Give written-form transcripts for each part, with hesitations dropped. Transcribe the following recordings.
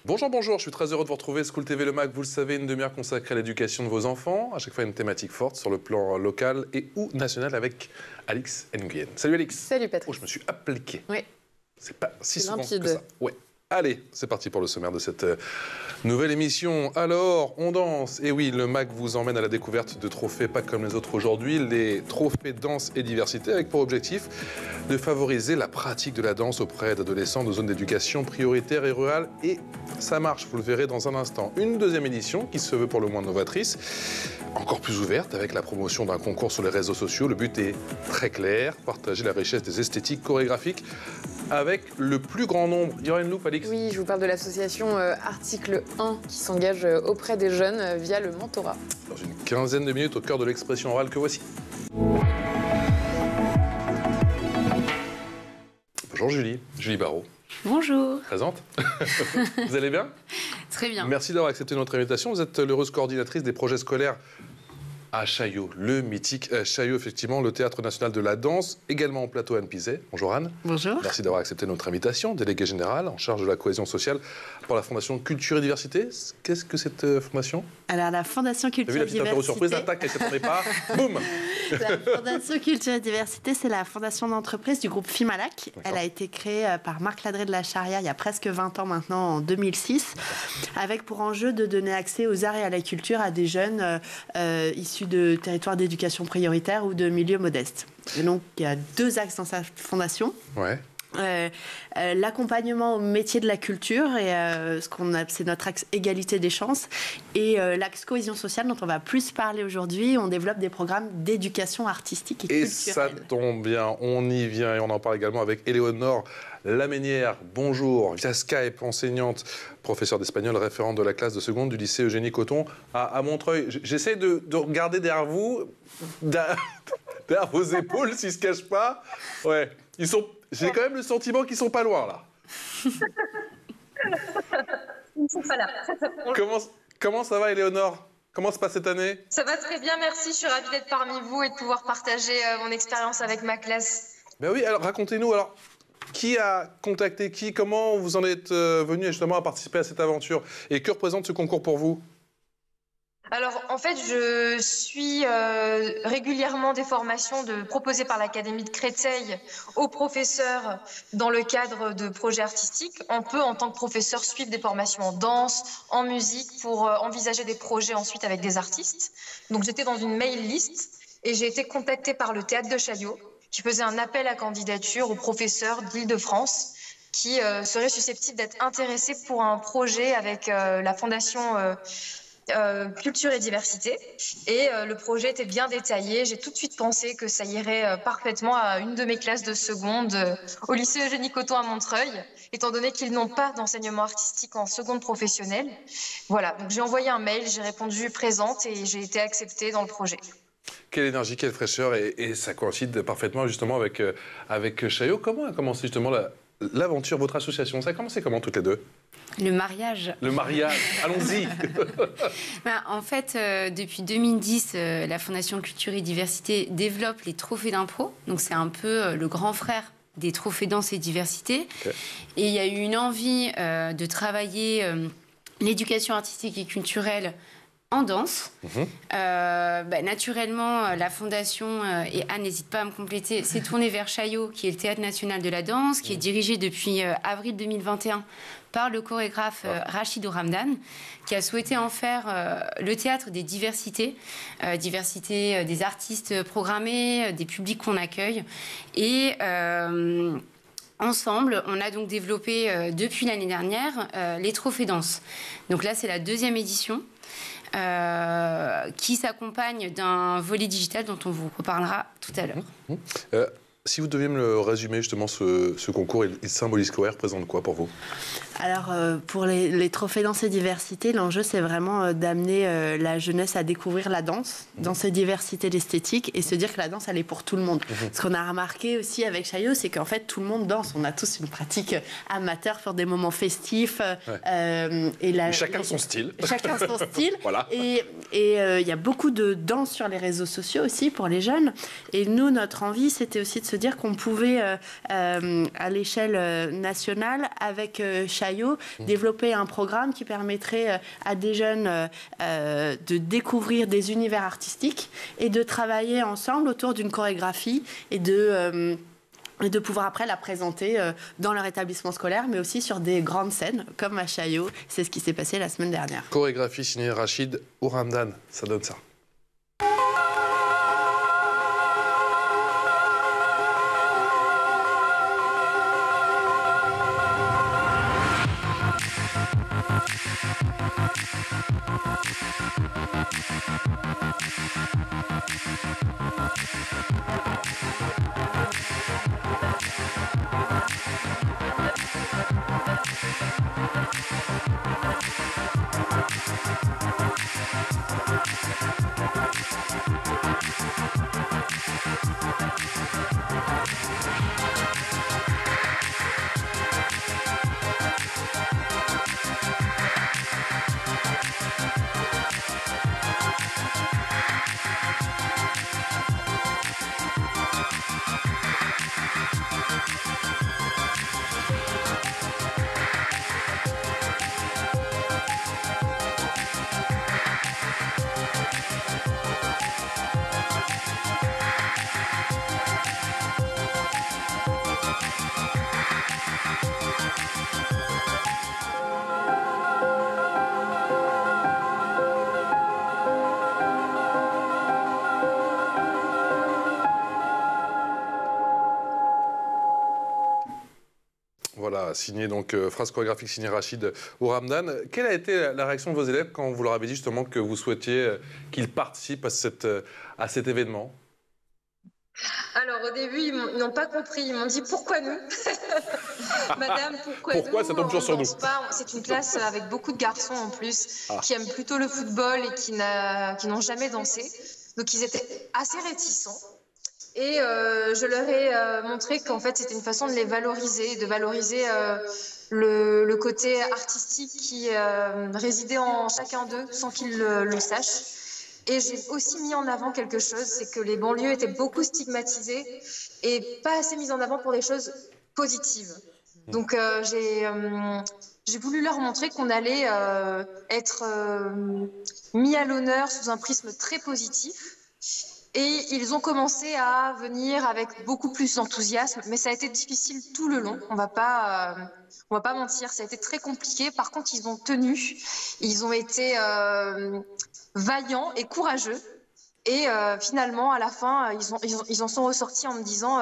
Bonjour, bonjour, je suis très heureux de vous retrouver. School TV Le Mag, vous le savez, une demi-heure consacrée à l'éducation de vos enfants. À chaque fois, une thématique forte sur le plan local et ou national avec Alix Nguyen. Salut Alix. Salut Patrick. Oh, je me suis appliqué. Oui. C'est pas si souvent limpide que ça. Ouais. Allez, c'est parti pour le sommaire de cette nouvelle émission. Alors, on danse. Et oui, le MAG vous emmène à la découverte de trophées pas comme les autres aujourd'hui, les trophées danse et diversité, avec pour objectif de favoriser la pratique de la danse auprès d'adolescents de zones d'éducation prioritaires et rurales. Et ça marche, vous le verrez dans un instant. Une deuxième édition qui se veut pour le moins novatrice, encore plus ouverte, avec la promotion d'un concours sur les réseaux sociaux. Le but est très clair, partager la richesse des esthétiques chorégraphiques avec le plus grand nombre. Il y aura une loupe, Alix? Oui, je vous parle de l'association Article 1 qui s'engage auprès des jeunes via le mentorat. Dans une quinzaine de minutes, au cœur de l'expression orale que voici. Bonjour Julie, Julie Barrault. Bonjour. Présente. Vous allez bien? Très bien. Merci d'avoir accepté notre invitation. Vous êtes l'heureuse coordinatrice des projets scolaires à Chaillot, le mythique Chaillot, effectivement, le Théâtre National de la Danse, également au plateau Anne Pizet. Bonjour Anne. Bonjour. Merci d'avoir accepté notre invitation, déléguée générale en charge de la cohésion sociale pour la Fondation Culture et Diversité. Qu'est-ce que cette fondation? Alors la Fondation Culture et Diversité... Vous avez vu la petite surprise, attaque, elle ne s'attendait pas, boum. La Fondation Culture et Diversité, c'est la fondation d'entreprise du groupe Fimalac. Elle a été créée par Marc Ladré de la Charrière il y a presque 20 ans maintenant, en 2006, avec pour enjeu de donner accès aux arts et à la culture à des jeunes issus de territoires d'éducation prioritaire ou de milieux modestes. Et donc, il y a deux axes dans sa fondation. Ouais. L'accompagnement au métier de la culture, et c'est notre axe égalité des chances, et l'axe cohésion sociale dont on va plus parler aujourd'hui. On développe des programmes d'éducation artistique et culturelle. Et ça tombe bien, on y vient et on en parle également avec Éléonore Laménière. Bonjour, via Skype, enseignante, professeure d'espagnol, référente de la classe de seconde du lycée Eugénie Coton à Montreuil. J'essaie de regarder derrière vous, derrière vos épaules, s'ils ne se cachent pas. Ouais, ils sont... J'ai quand même le sentiment qu'ils sont pas loin, là. Ils sont pas là. Comment ça va, Éléonore? Comment se passe cette année? Ça va très bien, merci. Je suis ravie d'être parmi vous et de pouvoir partager mon expérience avec ma classe. Ben oui, alors racontez-nous, alors, qui a contacté qui? Comment vous en êtes venu justement à participer à cette aventure? Et que représente ce concours pour vous? Alors, en fait, je suis régulièrement des formations proposées par l'Académie de Créteil aux professeurs dans le cadre de projets artistiques. On peut, en tant que professeur, suivre des formations en danse, en musique, pour envisager des projets ensuite avec des artistes. Donc, j'étais dans une mail list et j'ai été contactée par le Théâtre de Chaillot, qui faisait un appel à candidature aux professeurs d'Île-de-France qui seraient susceptibles d'être intéressés pour un projet avec la Fondation... Culture et Diversité, et le projet était bien détaillé. J'ai tout de suite pensé que ça irait parfaitement à une de mes classes de seconde au lycée Eugénie Coton à Montreuil, étant donné qu'ils n'ont pas d'enseignement artistique en seconde professionnelle. Voilà, donc j'ai envoyé un mail, j'ai répondu présente et j'ai été acceptée dans le projet. Quelle énergie, quelle fraîcheur, et ça coïncide parfaitement justement avec Chaillot. Comment a commencé justement l'aventure, votre association? Ça a commencé comment toutes les deux? Le mariage. Le mariage, allons-y. En fait, depuis 2010, la Fondation Culture et Diversité développe les trophées d'impro. Donc c'est un peu le grand frère des trophées danse et diversité. Okay. Et il y a eu une envie de travailler l'éducation artistique et culturelle en danse. Naturellement, la Fondation, et Anne n'hésite pas à me compléter, s'est tournée vers Chaillot, qui est le Théâtre National de la Danse, qui est dirigé depuis avril 2021 par le chorégraphe Rachid Ouramdan, qui a souhaité en faire le théâtre des diversités, diversité des artistes programmés, des publics qu'on accueille. Et ensemble, on a donc développé depuis l'année dernière les trophées danse. Donc là, c'est la deuxième édition. Qui s'accompagne d'un volet digital dont on vous reparlera tout à l'heure. Si vous deviez me le résumer justement, ce concours, il symbolise quoi, il représente quoi pour vous? Alors, pour les trophées danse et diversité, l'enjeu, c'est vraiment d'amener la jeunesse à découvrir la danse dans ses diversités d'esthétique et se dire que la danse, elle est pour tout le monde. Ce qu'on a remarqué aussi avec Chaillot, c'est qu'en fait, tout le monde danse. On a tous une pratique amateur pour des moments festifs. Et chacun son style. Chacun son style. Voilà. Et il y a beaucoup de danse sur les réseaux sociaux aussi pour les jeunes. Et nous, notre envie, c'était aussi de se dire qu'on pouvait, à l'échelle nationale, avec Chaillot, développer un programme qui permettrait à des jeunes de découvrir des univers artistiques et de travailler ensemble autour d'une chorégraphie et de pouvoir après la présenter dans leur établissement scolaire, mais aussi sur des grandes scènes, comme à Chaillot. C'est ce qui s'est passé la semaine dernière. Chorégraphie signée Rachid Ouramdan, ça donne ça. Voilà, signé donc phrase chorégraphique signée Rachid Ouramdan. Quelle a été la réaction de vos élèves quand vous leur avez dit justement que vous souhaitiez qu'ils participent à cet événement? Alors au début, ils n'ont pas compris. Ils m'ont dit pourquoi nous? Madame, pourquoi nous? Ça tombe toujours sur nous. C'est une classe avec beaucoup de garçons en plus qui aiment plutôt le football et qui n'ont jamais dansé. Donc ils étaient assez réticents. Et je leur ai montré qu'en fait c'était une façon de les valoriser, le côté artistique qui résidait en chacun d'eux sans qu'ils le sachent. Et j'ai aussi mis en avant quelque chose, c'est que les banlieues étaient beaucoup stigmatisées et pas assez mises en avant pour des choses positives. Donc j'ai voulu leur montrer qu'on allait être mis à l'honneur sous un prisme très positif. Et ils ont commencé à venir avec beaucoup plus d'enthousiasme, mais ça a été difficile tout le long. On va pas mentir, ça a été très compliqué. Par contre, ils ont tenu, ils ont été vaillants et courageux. Et finalement, à la fin, ils en sont ressortis en me disant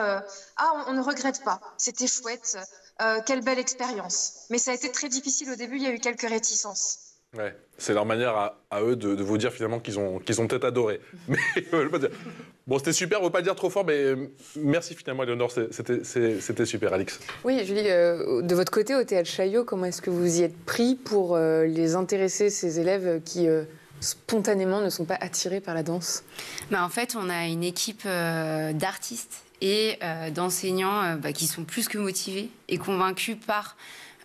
on ne regrette pas, c'était chouette, quelle belle expérience. Mais ça a été très difficile au début, il y a eu quelques réticences. Ouais, c'est leur manière à eux de vous dire finalement qu'ils ont peut-être adoré. Mais bon, c'était super, on ne veut pas le dire trop fort, mais merci finalement, Éléonore, c'était super, Alix. Oui, Julie, de votre côté, au Théâtre Chaillot, comment est-ce que vous y êtes pris pour les intéresser, ces élèves qui spontanément ne sont pas attirés par la danse? En fait, on a une équipe d'artistes et d'enseignants qui sont plus que motivés et convaincus par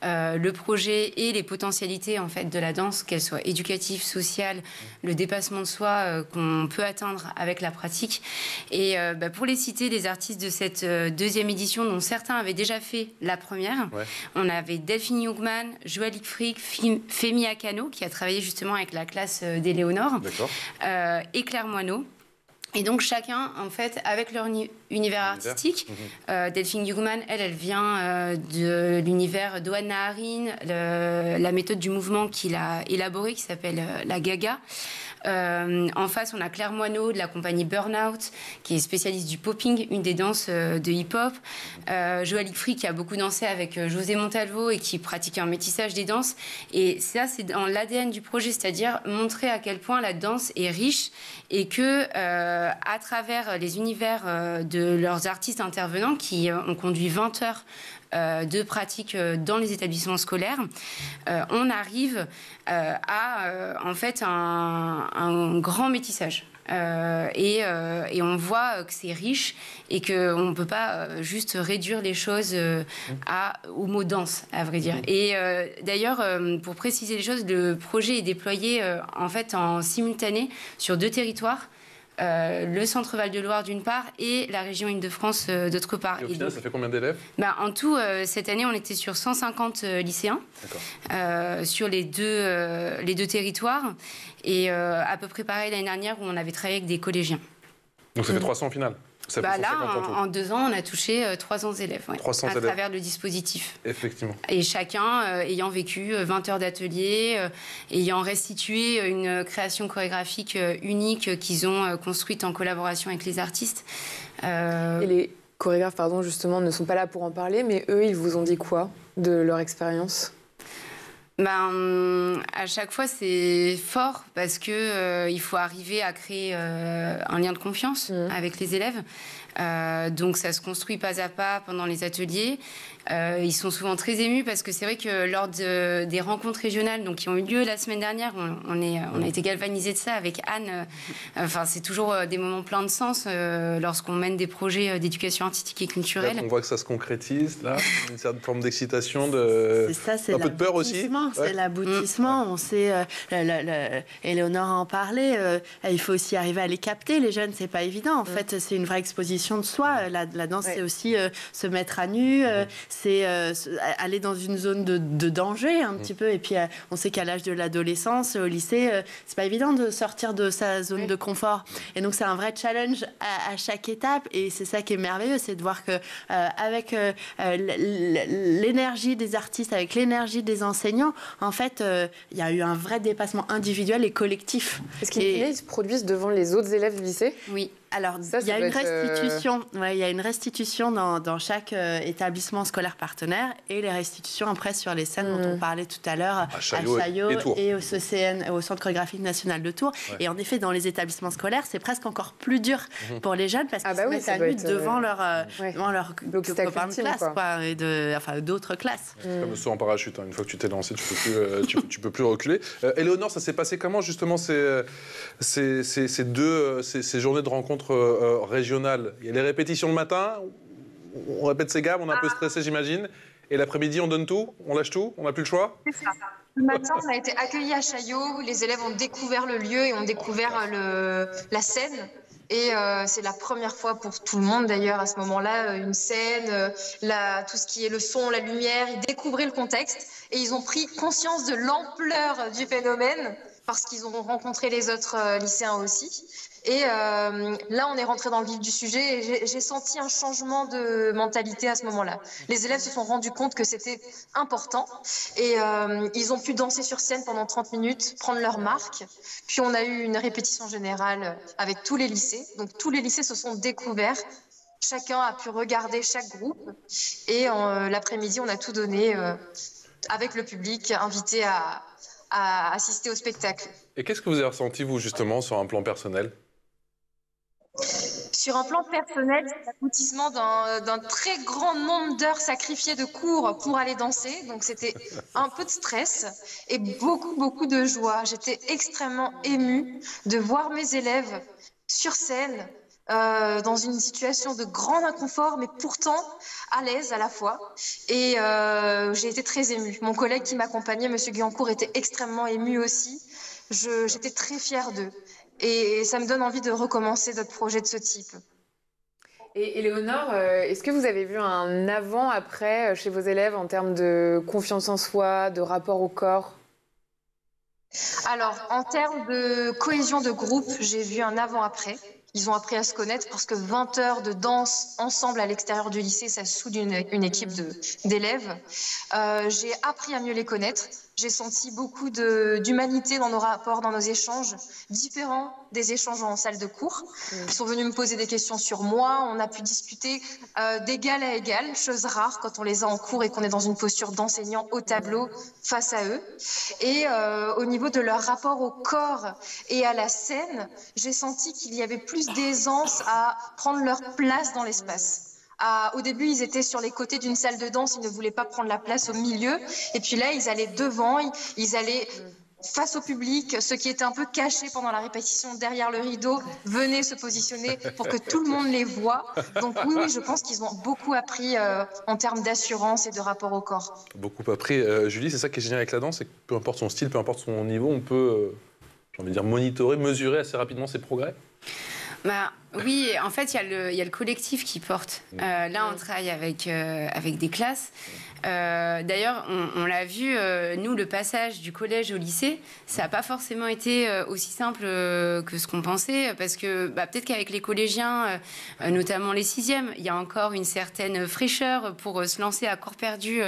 le projet et les potentialités en fait de la danse, qu'elle soit éducative, sociale, le dépassement de soi qu'on peut atteindre avec la pratique. Et pour les citer, des artistes de cette deuxième édition, dont certains avaient déjà fait la première, on avait Delphine Yougman, Joël Frick, Femi Akano, qui a travaillé justement avec la classe d'Éléonore, et Claire Moineau. Et donc chacun, en fait, avec leur univers artistique. Delphine Yougman, elle vient de l'univers d'Oana Harin, la méthode du mouvement qu'il a élaborée, qui s'appelle la Gaga. En face, on a Claire Moineau de la compagnie Burnout, qui est spécialiste du popping, une des danses de hip-hop. Joël Ifri, qui a beaucoup dansé avec José Montalvo et qui pratique un métissage des danses. Et ça, c'est dans l'ADN du projet, c'est-à-dire montrer à quel point la danse est riche et que, à travers les univers de leurs artistes intervenants, qui ont conduit 20 heures de pratique dans les établissements scolaires, on arrive à en fait un grand métissage. Et on voit que c'est riche et qu'on ne peut pas juste réduire les choses au mot danse, à vrai dire. Et d'ailleurs, pour préciser les choses, le projet est déployé en fait en simultané sur 2 territoires. Le centre Val-de-Loire d'une part et la région Île-de-France d'autre part. Et au final, ça fait combien d'élèves? En tout, cette année, on était sur 150 lycéens sur les deux territoires. Et à peu près pareil l'année dernière où on avait travaillé avec des collégiens. Donc ça fait 300 au final? Là, en 2 ans, on a touché 300 élèves, 300 à élèves. travers le dispositif. Effectivement. Et chacun ayant vécu 20 heures d'atelier, ayant restitué une création chorégraphique unique qu'ils ont construite en collaboration avec les artistes. Et les chorégraphes, pardon, justement, ne sont pas là pour en parler, mais eux, ils vous ont dit quoi de leur expérience? À chaque fois, c'est fort parce que il faut arriver à créer un lien de confiance avec les élèves. Donc, ça se construit pas à pas pendant les ateliers. Ils sont souvent très émus parce que c'est vrai que lors des rencontres régionales qui ont eu lieu la semaine dernière, on a été galvanisés de ça avec Anne. C'est toujours des moments pleins de sens lorsqu'on mène des projets d'éducation artistique et culturelle. Là, on voit que ça se concrétise, là, une certaine forme d'excitation, un peu de peur aussi. C'est l'aboutissement. On sait, Éléonore en parlait, il faut aussi arriver à les capter, les jeunes, c'est pas évident. En fait, c'est une vraie exposition de soi. La danse, c'est aussi se mettre à nu, c'est aller dans une zone de danger un petit peu. Et puis, on sait qu'à l'âge de l'adolescence, au lycée, c'est pas évident de sortir de sa zone de confort. Et donc, c'est un vrai challenge à chaque étape. Et c'est ça qui est merveilleux, c'est de voir que avec l'énergie des artistes, avec l'énergie des enseignants, en fait, il y a eu un vrai dépassement individuel et collectif. Est-ce qu'ils se produisent devant les autres élèves du lycée? Oui. Alors, il y a une restitution. Il y a une restitution dans chaque établissement scolaire partenaire et les restitutions après sur les scènes dont on parlait tout à l'heure à Chaillot et au CCN, au Centre chorégraphique national de Tours. Ouais. Et en effet, dans les établissements scolaires, c'est presque encore plus dur pour les jeunes parce qu'ils se mettent à nu devant leur copains de classe et d'autres classes. C'est comme le saut en parachute. Une fois que tu t'es lancé, tu peux plus reculer. Éléonore, ça s'est passé comment justement ces journées de rencontres régionales? Il y a les répétitions le matin, on répète ses gammes, on est un peu stressé, j'imagine. Et l'après-midi, on donne tout, on lâche tout, on n'a plus le choix. C'est ça. Le matin, on a été accueillis à Chaillot, les élèves ont découvert le lieu et ont découvert la scène. Et c'est la première fois pour tout le monde d'ailleurs à ce moment-là, une scène, tout ce qui est le son, la lumière, ils découvraient le contexte et ils ont pris conscience de l'ampleur du phénomène parce qu'ils ont rencontré les autres lycéens aussi. Et là, on est rentré dans le vif du sujet et j'ai senti un changement de mentalité à ce moment-là. Les élèves se sont rendus compte que c'était important et ils ont pu danser sur scène pendant 30 minutes, prendre leur marque. Puis on a eu une répétition générale avec tous les lycées. Donc tous les lycées se sont découverts. Chacun a pu regarder chaque groupe. Et l'après-midi, on a tout donné avec le public, invité à assister au spectacle. Et qu'est-ce que vous avez ressenti, vous, justement, sur un plan personnel ? Sur un plan personnel, c'est l'aboutissement d'un très grand nombre d'heures sacrifiées de cours pour aller danser. Donc c'était un peu de stress et beaucoup de joie. J'étais extrêmement émue de voir mes élèves sur scène, dans une situation de grand inconfort, mais pourtant à l'aise à la fois. Et j'ai été très émue. Mon collègue qui m'accompagnait, M. Guyancourt, était extrêmement ému aussi. J'étais très fière d'eux. Et ça me donne envie de recommencer d'autres projets de ce type. Et Éléonore, est-ce que vous avez vu un avant-après chez vos élèves en termes de confiance en soi, de rapport au corps ? Alors, en termes de cohésion de groupe, j'ai vu un avant-après. Ils ont appris à se connaître parce que 20 heures de danse ensemble à l'extérieur du lycée, ça soude une équipe d'élèves. J'ai appris à mieux les connaître. J'ai senti beaucoup d'humanité dans nos rapports, dans nos échanges, différents des échanges en salle de cours. Ils sont venus me poser des questions sur moi. On a pu discuter d'égal à égal, chose rare quand on les a en cours et qu'on est dans une posture d'enseignant au tableau face à eux. Et au niveau de leur rapport au corps et à la scène, j'ai senti qu'il y avait plus d'aisance à prendre leur place dans l'espace. Au début, ils étaient sur les côtés d'une salle de danse, ils ne voulaient pas prendre la place au milieu. Et puis là, ils allaient devant, ils allaient face au public. Ceux qui étaient un peu cachés pendant la répétition derrière le rideau venaient se positionner pour que tout le monde les voie. Donc oui, je pense qu'ils ont beaucoup appris en termes d'assurance et de rapport au corps. Beaucoup appris. Julie, c'est ça qui est génial avec la danse, c'est que peu importe son style, peu importe son niveau, on peut, j'ai envie de dire, monitorer, mesurer assez rapidement ses progrès. Bah, oui, en fait, il y a le collectif qui porte. Là, on travaille avec des classes. D'ailleurs, on l'a vu, nous, le passage du collège au lycée, ça n'a pas forcément été aussi simple que ce qu'on pensait, parce que peut-être qu'avec les collégiens, notamment les 6e, il y a encore une certaine fraîcheur pour se lancer à corps perdu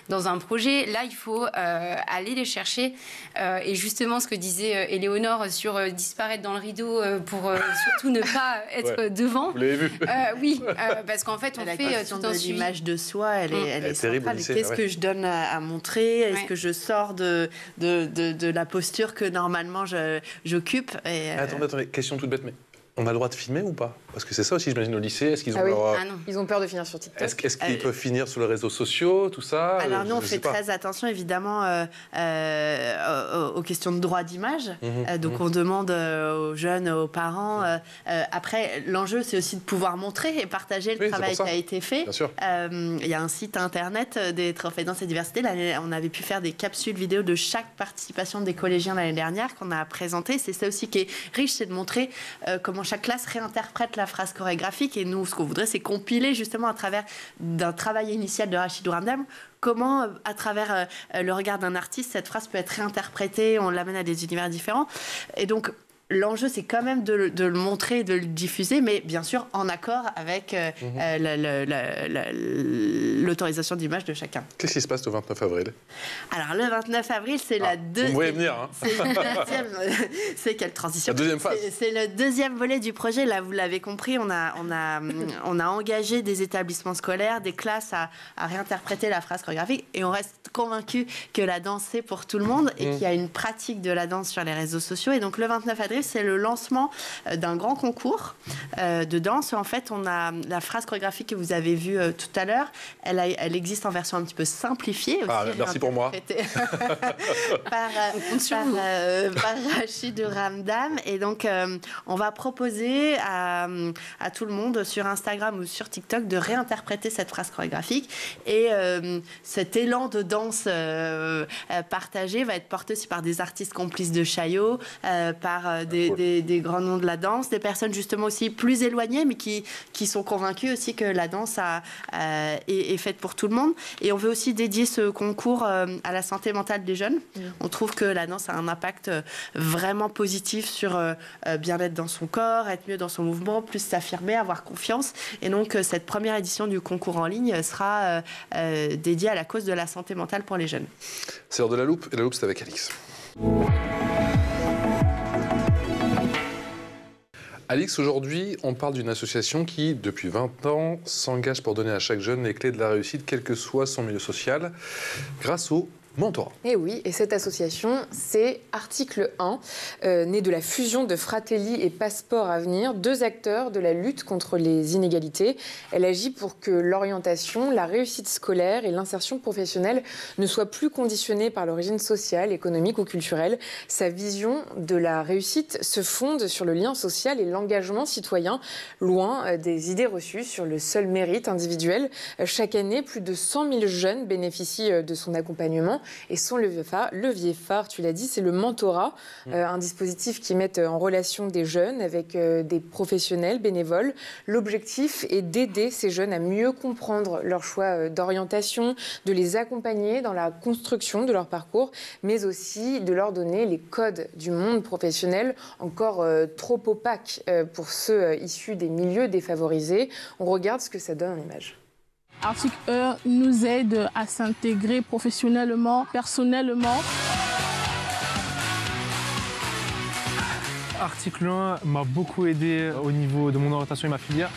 dans un projet. Là, il faut aller les chercher. Et justement, ce que disait Éléonore sur disparaître dans le rideau pour surtout ne pas être devant. Vous l'avez vu? Oui, parce qu'en fait, on fait tout un suivi. L'image de soi, elle est terrible. Qu'est-ce que je donne à montrer? Est-ce que je sors de la posture que normalement j'occupe? Attendez, question toute bête, mais on a le droit de filmer ou pas? Parce que c'est ça aussi, j'imagine, au lycée. Est-ce qu'ils ont le droit... non. Ils ont peur de finir sur TikTok. Est-ce qu'ils peuvent finir sur les réseaux sociaux, tout ça? Alors nous, on fait très attention, évidemment, aux questions de droit d'image. Donc on demande aux jeunes, aux parents. Après, l'enjeu, c'est aussi de pouvoir montrer et partager le travail qui a été fait. Bien sûr. Il y a un site internet des Trophées Danse et Diversité. On avait pu faire des capsules vidéo de chaque participation des collégiens l'année dernière qu'on a présenté. C'est ça aussi qui est riche, c'est de montrer comment chaque classe réinterprète la phrase chorégraphique. Et nous, ce qu'on voudrait, c'est compiler justement à travers d'un travail initial de Rachidou Ramdam, comment, à travers le regard d'un artiste, cette phrase peut être réinterprétée, on l'amène à des univers différents. Et donc, l'enjeu, c'est quand même de le montrer, de le diffuser, mais bien sûr en accord avec l'autorisation d'image de chacun. Qu'est-ce qui se passe le 29 avril? Alors, le 29 avril, c'est la deuxième... Vous voyez venir, hein. C'est quelle transition? La deuxième phase. C'est le deuxième volet du projet. Là, vous l'avez compris, on a engagé des établissements scolaires, des classes à réinterpréter la phrase chorégraphique, et on reste convaincus que la danse, c'est pour tout le monde, et qu'il y a une pratique de la danse sur les réseaux sociaux. Et donc, le 29 avril, c'est le lancement d'un grand concours de danse. En fait, on a la phrase chorégraphique que vous avez vue tout à l'heure. Elle existe en version un petit peu simplifiée. Aussi, merci pour moi. par Rachidou Ramdam. Et donc, on va proposer à tout le monde sur Instagram ou sur TikTok de réinterpréter cette phrase chorégraphique. Et cet élan de danse partagé va être porté aussi par des artistes complices de Chaillot, par des grands noms de la danse, des personnes justement aussi plus éloignées, mais qui sont convaincues aussi que la danse est faite pour tout le monde. Et on veut aussi dédier ce concours à la santé mentale des jeunes. On trouve que la danse a un impact vraiment positif sur bien-être dans son corps, être mieux dans son mouvement, plus s'affirmer, avoir confiance. Et donc, cette première édition du concours en ligne sera dédiée à la cause de la santé mentale pour les jeunes. C'est l'heure de la loupe, et la loupe, c'est avec Alix. Alix, aujourd'hui, on parle d'une association qui, depuis 20 ans, s'engage pour donner à chaque jeune les clés de la réussite, quel que soit son milieu social, grâce au mentorat. Et oui, et cette association, c'est Article 1, né de la fusion de Fratelli et Passeport Avenir, deux acteurs de la lutte contre les inégalités. Elle agit pour que l'orientation, la réussite scolaire et l'insertion professionnelle ne soient plus conditionnées par l'origine sociale, économique ou culturelle. Sa vision de la réussite se fonde sur le lien social et l'engagement citoyen, loin des idées reçues sur le seul mérite individuel. Chaque année, plus de 100 000 jeunes bénéficient de son accompagnement. Et son levier phare, tu l'as dit, c'est le mentorat, un dispositif qui met en relation des jeunes avec des professionnels bénévoles. L'objectif est d'aider ces jeunes à mieux comprendre leur choix d'orientation, de les accompagner dans la construction de leur parcours, mais aussi de leur donner les codes du monde professionnel encore trop opaques pour ceux issus des milieux défavorisés. On regarde ce que ça donne en image. Article 1 nous aide à s'intégrer professionnellement, personnellement. Article 1 m'a beaucoup aidé au niveau de mon orientation et ma filière.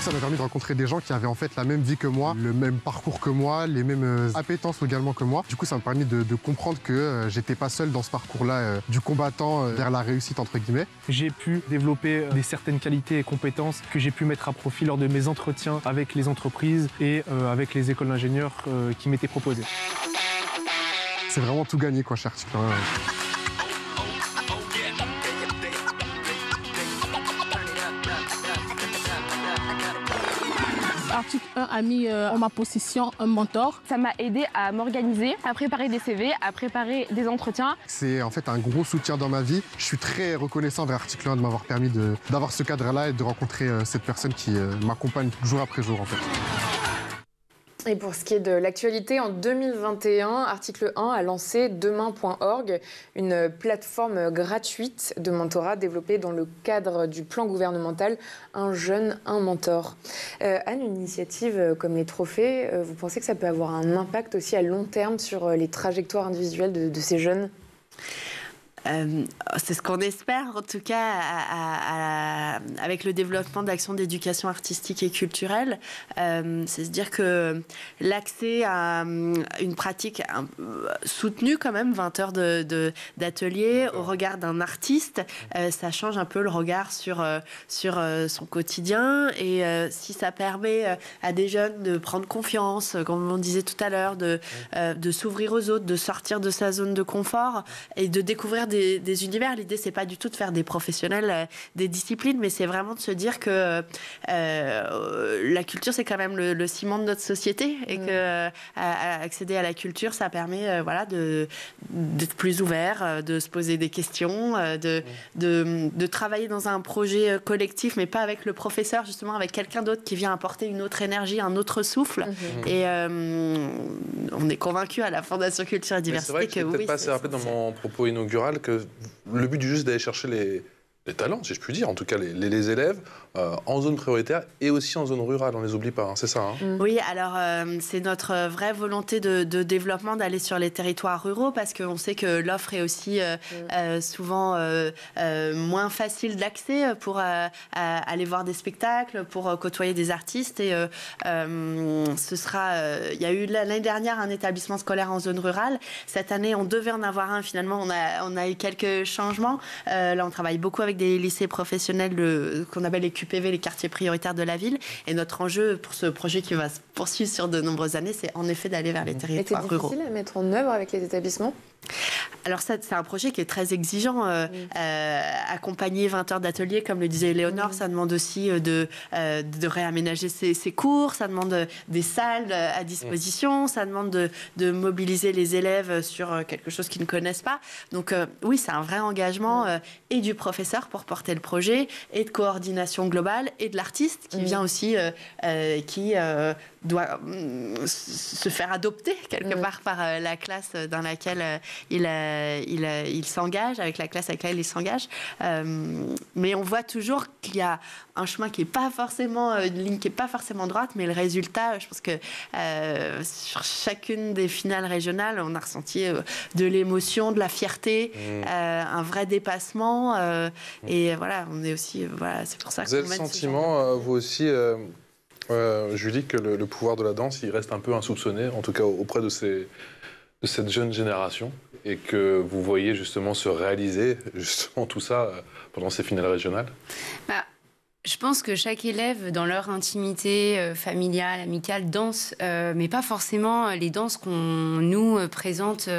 Ça m'a permis de rencontrer des gens qui avaient en fait la même vie que moi, le même parcours que moi, les mêmes appétences également que moi. Du coup, ça m'a permis de comprendre que j'étais pas seul dans ce parcours-là du combattant vers la réussite entre guillemets. J'ai pu développer des certaines qualités et compétences que j'ai pu mettre à profit lors de mes entretiens avec les entreprises et avec les écoles d'ingénieurs qui m'étaient proposées. C'est vraiment tout gagné quoi, chez Article 1. Article 1 a mis en ma possession un mentor. Ça m'a aidé à m'organiser, à préparer des CV, à préparer des entretiens. C'est en fait un gros soutien dans ma vie. Je suis très reconnaissant vers Article 1 de m'avoir permis d'avoir ce cadre-là et de rencontrer cette personne qui m'accompagne jour après jour en fait. Et pour ce qui est de l'actualité, en 2021, Article 1 a lancé demain.org, une plateforme gratuite de mentorat développée dans le cadre du plan gouvernemental Un jeune, un mentor. Anne, une initiative comme les trophées, vous pensez que ça peut avoir un impact aussi à long terme sur les trajectoires individuelles de ces jeunes ? C'est ce qu'on espère, en tout cas, avec le développement d'actions d'éducation artistique et culturelle. C'est-à-dire que l'accès à une pratique soutenue, quand même, 20 heures d'atelier au regard d'un artiste, ça change un peu le regard sur son quotidien. Et si ça permet à des jeunes de prendre confiance, comme on disait tout à l'heure, de s'ouvrir aux autres, de sortir de sa zone de confort et de découvrir des univers. L'idée, c'est pas du tout de faire des professionnels des disciplines, mais c'est vraiment de se dire que la culture, c'est quand même le ciment de notre société et que accéder à la culture, ça permet d'être plus ouvert, de se poser des questions, de travailler dans un projet collectif, mais pas avec le professeur, justement, avec quelqu'un d'autre qui vient apporter une autre énergie, un autre souffle. Et on est convaincus à la Fondation Culture et Diversité que je vais peut-être pas assez rapide dans mon propos inaugural que le but du jeu, c'est d'aller chercher les talents, si je puis dire, en tout cas les élèves, en zone prioritaire et aussi en zone rurale, on ne les oublie pas, hein, c'est ça hein. Oui, alors c'est notre vraie volonté de développement d'aller sur les territoires ruraux parce qu'on sait que l'offre est aussi souvent moins facile d'accès pour aller voir des spectacles, pour côtoyer des artistes. Et il y a eu l'année dernière un établissement scolaire en zone rurale. Cette année, on devait en avoir un. Finalement, on a eu quelques changements. Là, on travaille beaucoup avec des lycées professionnels qu'on appelle les QPV, les quartiers prioritaires de la ville. Et notre enjeu pour ce projet qui va se poursuivre sur de nombreuses années, c'est en effet d'aller vers les territoires ruraux. Et c'est difficile à mettre en œuvre avec les établissements ? Alors ça, c'est un projet qui est très exigeant. Accompagner 20 heures d'atelier, comme le disait Éléonore, ça demande aussi de réaménager ses cours, ça demande des salles à disposition, ça demande de mobiliser les élèves sur quelque chose qu'ils ne connaissent pas. Donc oui, c'est un vrai engagement et du professeur pour porter le projet, et de coordination globale, et de l'artiste qui vient aussi, qui doit se faire adopter quelque part par la classe dans laquelle il s'engage, avec la classe avec laquelle il s'engage. Mais on voit toujours qu'il y a un chemin qui n'est pas forcément, une ligne qui n'est pas forcément droite, mais le résultat, je pense que sur chacune des finales régionales, on a ressenti de l'émotion, de la fierté, un vrai dépassement. Et voilà, on est aussi, voilà, c'est pour ça qu'on vous avez le sentiment, vous aussi, Julie, que le pouvoir de la danse, il reste un peu insoupçonné, en tout cas auprès de cette jeune génération, et que vous voyez justement se réaliser justement tout ça pendant ces finales régionales? Je pense que chaque élève, dans leur intimité familiale, amicale, danse, mais pas forcément les danses qu'on nous présente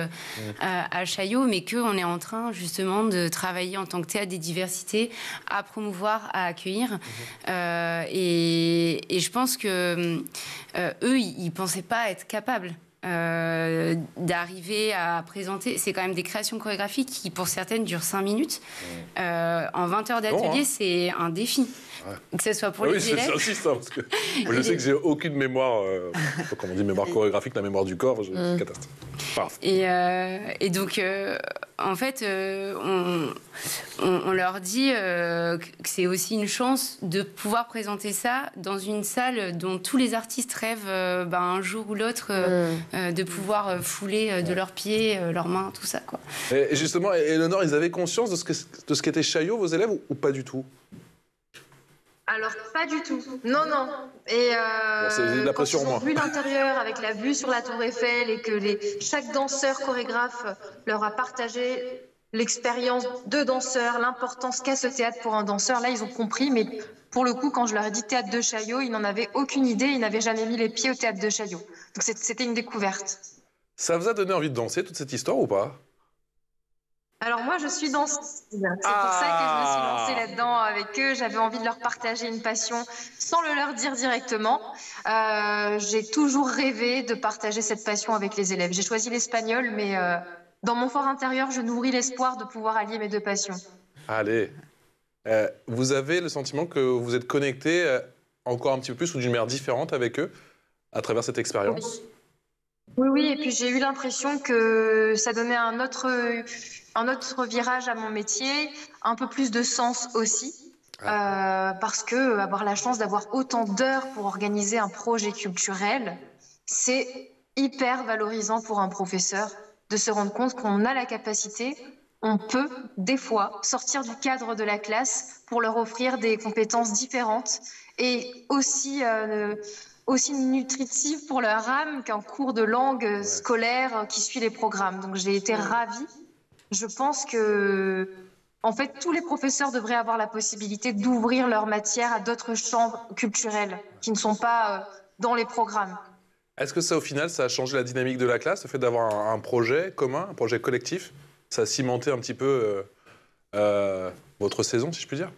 à Chaillot, mais qu'on est en train justement de travailler en tant que théâtre des diversités, à promouvoir, à accueillir. Et je pense que eux, ils pensaient pas être capables d'arriver à présenter. C'est quand même des créations chorégraphiques qui, pour certaines, durent 5 minutes. En 20 heures d'atelier, c'est un défi. Ouais. Que ce soit pour les élèves. Oui, j'insiste, parce que moi, je sais que j'ai aucune mémoire, comme on dit, mémoire chorégraphique, la mémoire du corps, c'est catastrophe. Et donc, en fait, on leur dit que c'est aussi une chance de pouvoir présenter ça dans une salle dont tous les artistes rêvent un jour ou l'autre de pouvoir fouler de leurs pieds, leurs mains, tout ça, quoi. Et justement, Éléonore, ils avaient conscience de ce qu'était Chaillot, vos élèves, ou pas du tout? Alors, pas du tout. Non, non. Et c'est la pression quand en ils ont moins. vu l'intérieur avec la vue sur la Tour Eiffel et que chaque danseur chorégraphe leur a partagé l'expérience de danseur, l'importance qu'a ce théâtre pour un danseur, là, ils ont compris. Mais pour le coup, quand je leur ai dit théâtre de Chaillot, ils n'en avaient aucune idée. Ils n'avaient jamais mis les pieds au théâtre de Chaillot. Donc, c'était une découverte. Ça vous a donné envie de danser, toute cette histoire, ou pas? Alors moi, je suis danseuse. C'est pour ça que je me suis lancée là-dedans avec eux. J'avais envie de leur partager une passion sans le leur dire directement. J'ai toujours rêvé de partager cette passion avec les élèves. J'ai choisi l'espagnol, mais dans mon fort intérieur, je nourris l'espoir de pouvoir allier mes deux passions. Allez. Vous avez le sentiment que vous êtes connecté encore un petit peu plus ou d'une manière différente avec eux à travers cette expérience? Oui, oui, et puis j'ai eu l'impression que ça donnait un autre virage à mon métier, un peu plus de sens aussi, parce que avoir la chance d'avoir autant d'heures pour organiser un projet culturel, c'est hyper valorisant pour un professeur de se rendre compte qu'on a la capacité, on peut des fois sortir du cadre de la classe pour leur offrir des compétences différentes et aussi nutritive pour leur âme qu'un cours de langue scolaire qui suit les programmes. Donc j'ai été ravie. Je pense que, en fait, tous les professeurs devraient avoir la possibilité d'ouvrir leur matière à d'autres champs culturels qui ne sont pas dans les programmes. Est-ce que ça, au final, ça a changé la dynamique de la classe, le fait d'avoir un projet commun, un projet collectif? Ça a cimenté un petit peu votre saison, si je puis dire?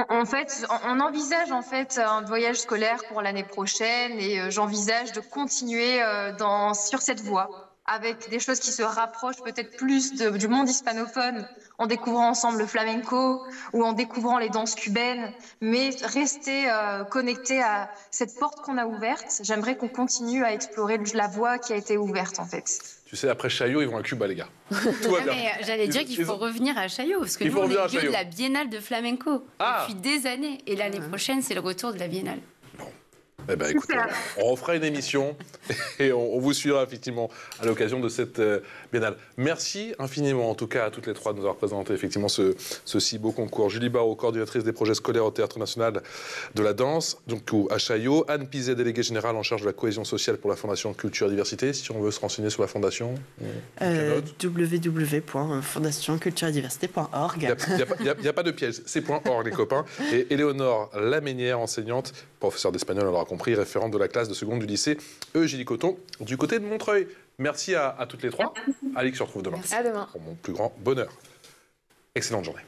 En fait, on envisage en fait un voyage scolaire pour l'année prochaine et j'envisage de continuer sur cette voie avec des choses qui se rapprochent peut-être plus du monde hispanophone en découvrant ensemble le flamenco ou en découvrant les danses cubaines, mais rester connecté à cette porte qu'on a ouverte. J'aimerais qu'on continue à explorer la voie qui a été ouverte en fait. Tu sais, après Chaillot, ils vont à Cuba, les gars. Tout va bien. J'allais dire qu'il faut revenir à Chaillot, parce que nous, on est lieu de la Biennale de flamenco depuis des années. Et l'année prochaine, c'est le retour de la Biennale. Bon. Eh ben, écoutez, on refera une émission et on vous suivra effectivement à l'occasion de cette biennale. Merci infiniment, en tout cas, à toutes les trois de nous avoir présenté effectivement ce si beau concours. Julie Barrault, coordinatrice des projets scolaires au Théâtre National de la Danse, donc à Chaillot. Anne Pizet, déléguée générale en charge de la cohésion sociale pour la Fondation Culture et Diversité. Si on veut se renseigner sur la Fondation, www.fondationcultureetdiversité.org. Il n'y a pas de piège, c'est .org les copains. Et Éléonore Laménière, enseignante, professeure d'espagnol, on l'aura compris, référente de la classe de seconde du lycée Eugénie Coton, du côté de Montreuil. Merci à toutes les trois. Alix se retrouve demain. À demain. Pour mon plus grand bonheur. Excellente journée.